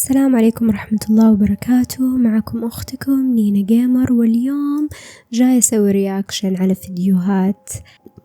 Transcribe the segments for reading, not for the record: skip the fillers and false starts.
السلام عليكم ورحمة الله وبركاته. معكم أختكم نينا جيمر، واليوم جاي أسوي رياكشن على فيديوهات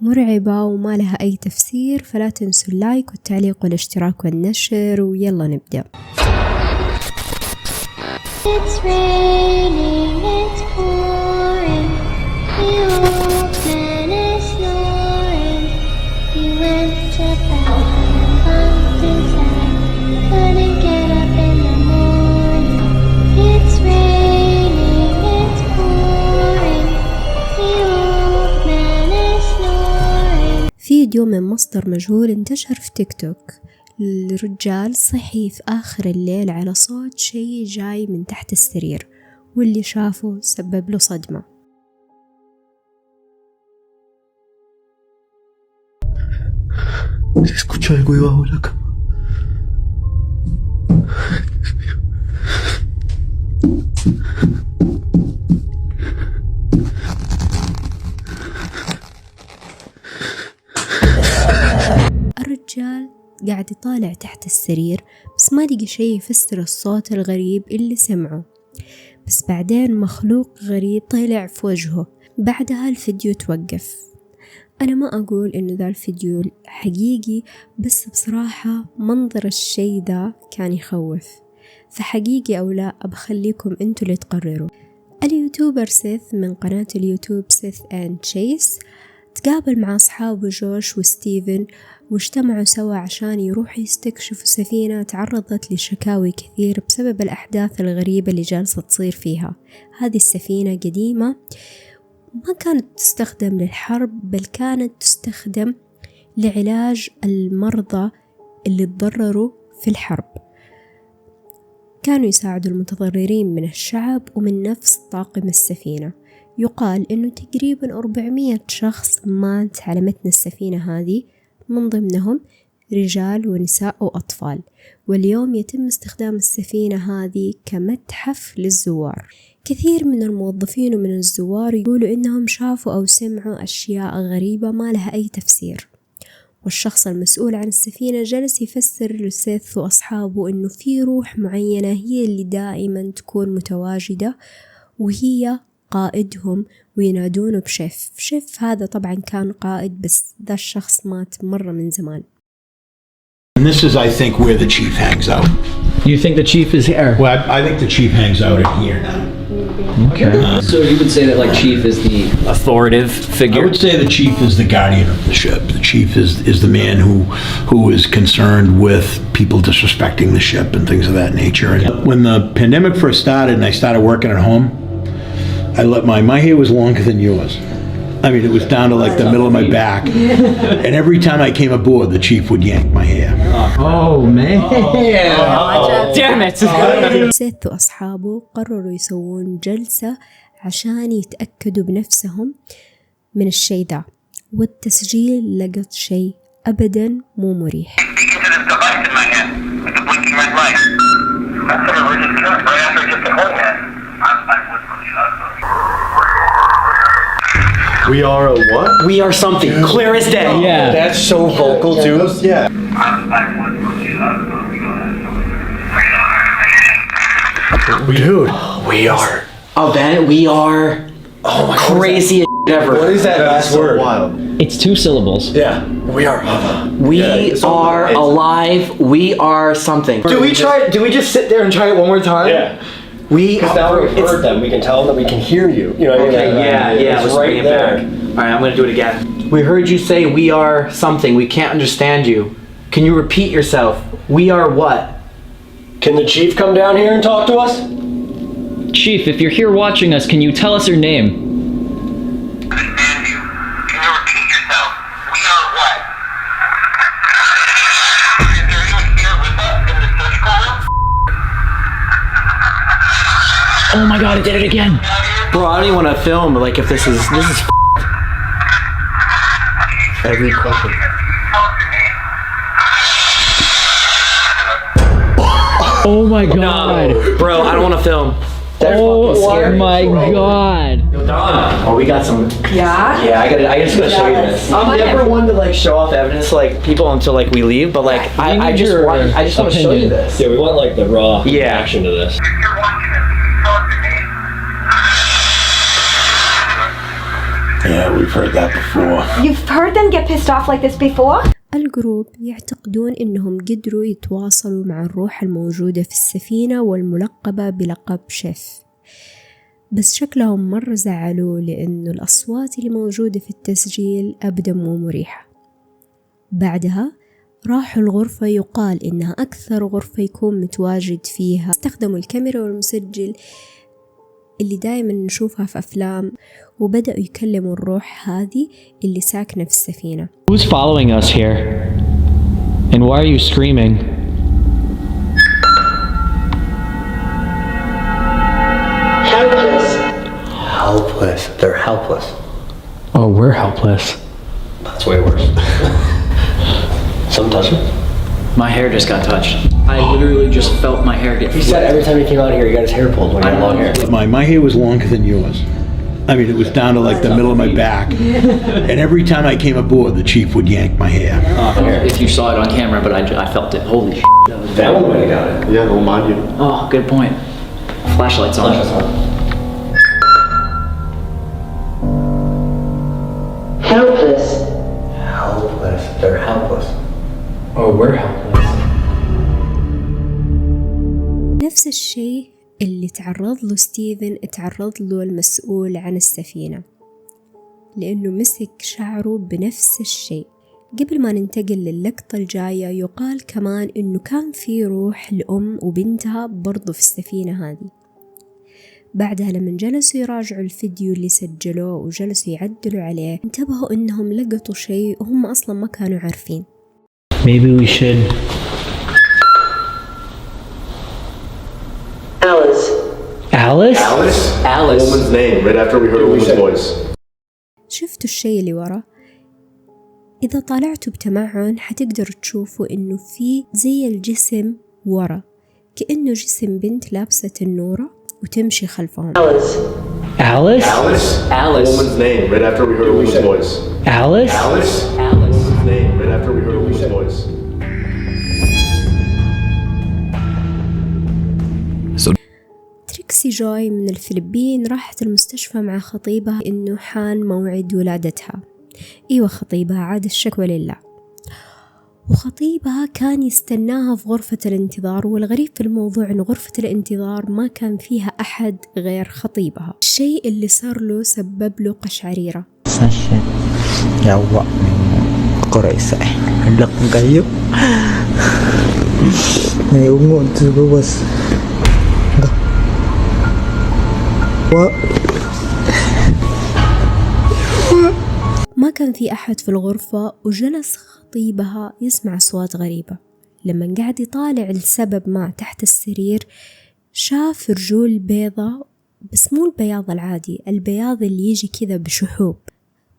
مرعبة وما لها أي تفسير، فلا تنسوا اللايك والتعليق والاشتراك والنشر، ويلا نبدأ. It's raining, it's pouring, the old man is snoring. He went to bed and bumped his head, couldn't get up in the morning. It's raining, it's pouring, the old man is snoring. فيديو من مصدر مجهول انتشر في تيك توك. الرجال صحي في آخر الليل على صوت شيء جاي من تحت السرير، واللي شافه سبب له صدمة. Escucho algo debajo de la cama. الرجال قاعد يطالع تحت السرير، بس ما لقي شيء يفسر الصوت الغريب اللي سمعه. بس بعدين مخلوق غريب طلع في وجهه. بعدها الفيديو توقف. أنا ما أقول إنه ذا الفيديو حقيقي، بس بصراحة منظر الشيء ذا كان يخوف، فحقيقي أو لا أبخليكم أنتوا اللي تقرروا. اليوتيوبر سيث من قناة اليوتيوب سيث أند تشيس تقابل مع أصحابه جوش وستيفن، واجتمعوا سوا عشان يروحوا يستكشفوا سفينة تعرضت لشكاوي كثير بسبب الأحداث الغريبة اللي جالسة تصير فيها. هذه السفينة قديمة، ما كانت تستخدم للحرب، بل كانت تستخدم لعلاج المرضى اللي تضرروا في الحرب. كانوا يساعدوا المتضررين من الشعب ومن نفس طاقم السفينة. يقال إنه تقريبا 400 شخص مات على متن السفينة هذه، من ضمنهم رجال ونساء وأطفال. واليوم يتم استخدام السفينة هذه كمتحف للزوار. كثير من الموظفين ومن الزوار يقولوا إنهم شافوا أو سمعوا أشياء غريبة ما لها أي تفسير. والشخص المسؤول عن السفينة جلس يفسر لسيث وأصحابه إنه في روح معينة هي اللي دائما تكون متواجدة، وهي قائدهم، وينادونه بشيف. شيف هذا طبعا كان قائد، بس ذا الشخص مات مرة من زمان. And this is, I think, where the chief hangs out. You think the chief is here? Well, I think the chief hangs out in here now. Okay. So you would say that like chief is the authoritative I figure? would say the chief is the guardian of the ship. The chief is the man who is concerned with people disrespecting the ship and things of that nature. And when the pandemic first started and I started working at home, I let my hair was longer than yours. I mean, it was down to like the middle of my back. And every time I came aboard, the chief would yank my hair. Oh man. Damn it! سيث وأصحابه قرروا يسوون جلسة عشان يتأكدوا بنفسهم من الشيء ذا، والتسجيل لقط شيء أبدا مو مريح. We are a what? We are something clear as day. Yeah. That's so vocal too. Yeah. Dude, We are. We are. oh my Crazy ever. What is that last word? Wild. It's 2 syllables. Yeah. We are. We Yeah, it's are amazing. alive. We are something. Do we just sit there and try it one more time? Yeah, We. because now we've heard them, we can tell them that we can hear you. You know what Okay. I mean? Yeah. It's Let's bring right it there. back. All right. I'm gonna do it again. We heard you say we are something. We can't understand you. Can you repeat yourself? We are what? Can the chief come down here and talk to us? Chief, if you're here watching us, can you tell us your name? Oh my god, it did it again. Bro, I don't even want to film. Like, if this is. Every question. Oh my god. Bro, I don't want to film. Oh my god. Don. Oh, we got some. Yeah? Yeah, I just gotta show you this. I'm never one to like show off evidence to like people until like we leave, but like I just want to show you this. Yeah, we want like the raw Yeah. reaction to this. Yeah, we've heard that before. You've heard them get pissed off like this before? الجروب يعتقدون إنهم قدروا يتواصلوا مع الروح الموجودة في السفينة والملقبة بلقب شيف، بس شكلهم مرة زعلوا لأنه الأصوات اللي موجودة في التسجيل أبدا مو مريحة. بعدها راحوا الغرفة يقال إنها أكثر غرفة يكون متواجد فيها، استخدموا الكاميرا والمسجل اللي دايما نشوفها في أفلام، وبدأوا يكلموا الروح هذه اللي ساكنة في السفينة. Who's following us here? And why are you screaming? Helpless. They're helpless. Oh, we're helpless. That's way worse. Some touch it. My hair just got touched. I literally just felt my hair get. He said every time he came out here, he got his hair pulled when he had long hair. My hair was longer than yours. I mean, it was down to like the middle of my back. And every time I came aboard, the chief would yank my hair. If you saw it on camera, but I felt it. Holy shit. That one might have got it. Yeah, don't mind you. Oh, good point. Flashlight's on. Helpless. Helpless. They're helpless. Oh, we're helpless. نفس الشيء اللي تعرض له ستيفن تعرض له المسؤول عن السفينة، لأنه مسك شعره بنفس الشيء. قبل ما ننتقل للقطة الجاية، يقال كمان إنه كان في روح لأم وبنتها برضو في السفينة هذه. بعدها لما جلسوا يراجعوا الفيديو اللي سجلوه وجلسوا يعدلوا عليه، انتبهوا إنهم لقطوا شيء وهم أصلا ما كانوا عارفين. Maybe we should. Alice. Alice? Alice. A woman's name right after we heard a woman's voice. شفتوا الشيء اللي ورا؟ إذا طالعتوا بتمعن حتقدروا تشوفوا إنه في زي الجسم ورا، كأنه جسم بنت لابسة النورة وتمشي خلفهم. Alice. Alice? Alice. A woman's name right after we heard a woman's voice. Alice? Alice. Woman's name right after we heard a woman's voice. تريكسي جوي من الفلبين راحت المستشفى مع خطيبها إنه حان موعد ولادتها. إيوة، خطيبها عاد الشكوى لله. وخطيبها كان يستناها في غرفة الانتظار، والغريب في الموضوع إن غرفة الانتظار ما كان فيها أحد غير خطيبها. الشيء اللي صار له سبب له قشعريرة. ما كان في أحد في الغرفة، وجلس خطيبها يسمع أصوات غريبة. لما قاعد يطالع السبب ما تحت السرير، شاف رجول بيضة، بس مو البياض العادي، البياض اللي يجي كذا بشحوب.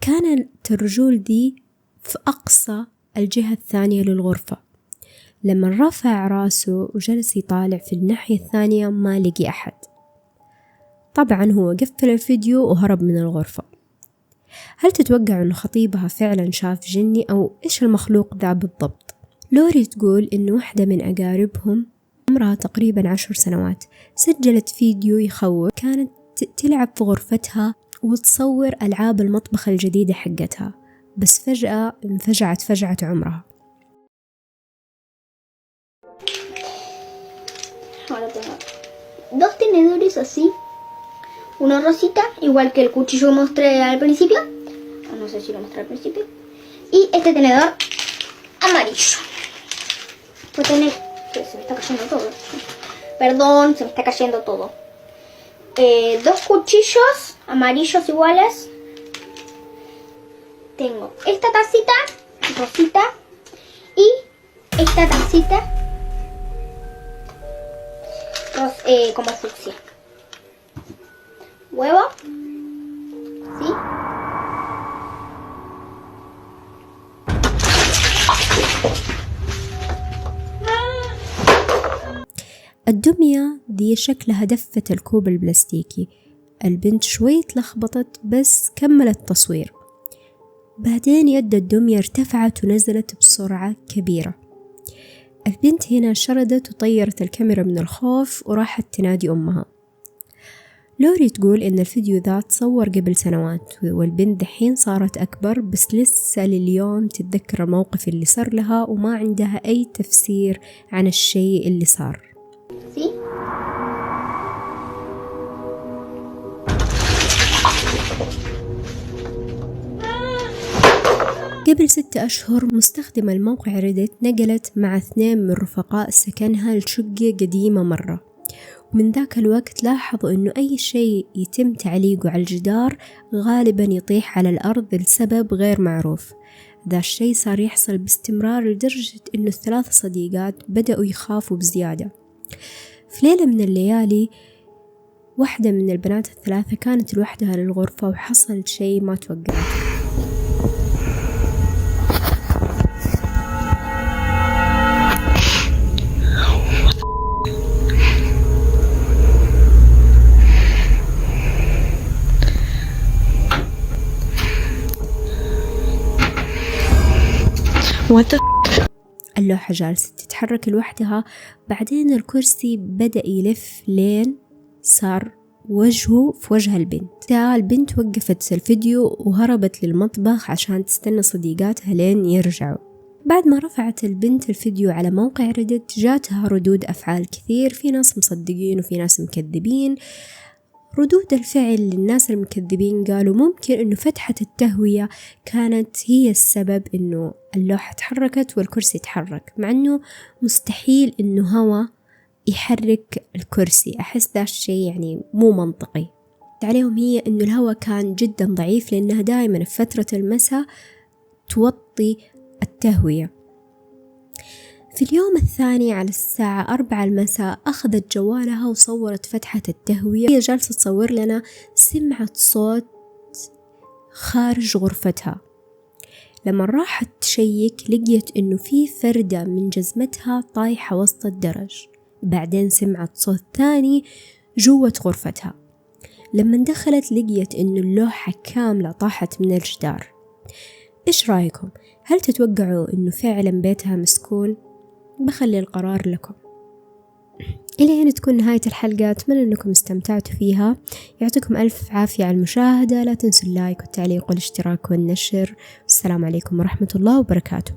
كانت الرجول دي في أقصى الجهة الثانية للغرفة. لما رفع راسه وجلس يطالع في الناحية الثانية ما لقي أحد. طبعا هو قفل الفيديو وهرب من الغرفة. هل تتوقع أن خطيبها فعلا شاف جني، أو إيش المخلوق ذا بالضبط؟ لوري تقول إن واحدة من أقاربهم عمرها تقريبا 10 سنوات سجلت فيديو يخوف، كانت تلعب في غرفتها وتصور ألعاب المطبخ الجديدة حقتها، بس فجأة انفجعت فجعة عمرها. Ahora tengo 2 tenedores así, una rosita, igual que el cuchillo que mostré al principio, no sé si lo mostré al principio, y este tenedor amarillo. Pues tener, que se me está cayendo todo, perdón, se me está cayendo todo. 2 cuchillos amarillos iguales. Tengo esta tacita rosita y esta tacita como fucsia. Huevo, ¿sí? الدمية دي شكلها دفة الكوب البلاستيكي، البنت شوي تلخبطت بس كملت تصوير. بعدين يد الدمية ارتفعت ونزلت بسرعة كبيرة. البنت هنا شردت وطيرت الكاميرا من الخوف وراحت تنادي أمها. لوري تقول إن الفيديو ذا تصور قبل سنوات والبنت دحين صارت أكبر، بس لسه لليوم تتذكر الموقف اللي صار لها وما عندها أي تفسير عن الشيء اللي صار. قبل 6 أشهر مستخدمة الموقع ريدت نقلت مع 2 من رفقاء سكنها لشقة قديمة مرة، ومن ذاك الوقت لاحظوا إنه أي شيء يتم تعليقه على الجدار غالبا يطيح على الأرض لسبب غير معروف. ذا الشيء صار يحصل باستمرار لدرجة إنه ال3 صديقات بدأوا يخافوا بزيادة. في ليلة من الليالي واحدة من البنات ال3 كانت لوحدها للغرفة وحصل شيء ما توقعته. اللوحة جالسة تتحرك لوحدها، بعدين الكرسي بدأ يلف لين صار وجهه في وجه البنت. البنت وقفت الفيديو وهربت للمطبخ عشان تستنى صديقاتها لين يرجعوا. بعد ما رفعت البنت الفيديو على موقع ريدت جاتها ردود أفعال كثير، في ناس مصدقين وفي ناس مكذبين. ردود الفعل للناس المكذبين قالوا ممكن إنه فتحة التهوية كانت هي السبب إنه اللوحة تحركت والكرسي تحرك، مع إنه مستحيل إنه هوا يحرك الكرسي. أحس ذا الشيء يعني مو منطقي. عليهم هي إنه الهوا كان جدا ضعيف، لأنها دائما في فترة المساء توطي التهوية. في اليوم الثاني على الساعة 4 المساء أخذت جوالها وصورت فتحة التهوية. هي جالسة تصور لنا، سمعت صوت خارج غرفتها. لما راحت تشيك لقيت إنه في فردة من جزمتها طايحة وسط الدرج. بعدين سمعت صوت ثاني جوة غرفتها. لما دخلت لقيت إنه اللوحة كاملة طاحت من الجدار. إيش رأيكم؟ هل تتوقعوا إنه فعلا بيتها مسكون؟ بخلي القرار لكم. إلى هنا تكون نهاية الحلقة، أتمنى أنكم استمتعتوا فيها. يعطيكم ألف عافية على المشاهدة، لا تنسوا اللايك والتعليق والاشتراك والنشر. والسلام عليكم ورحمة الله وبركاته.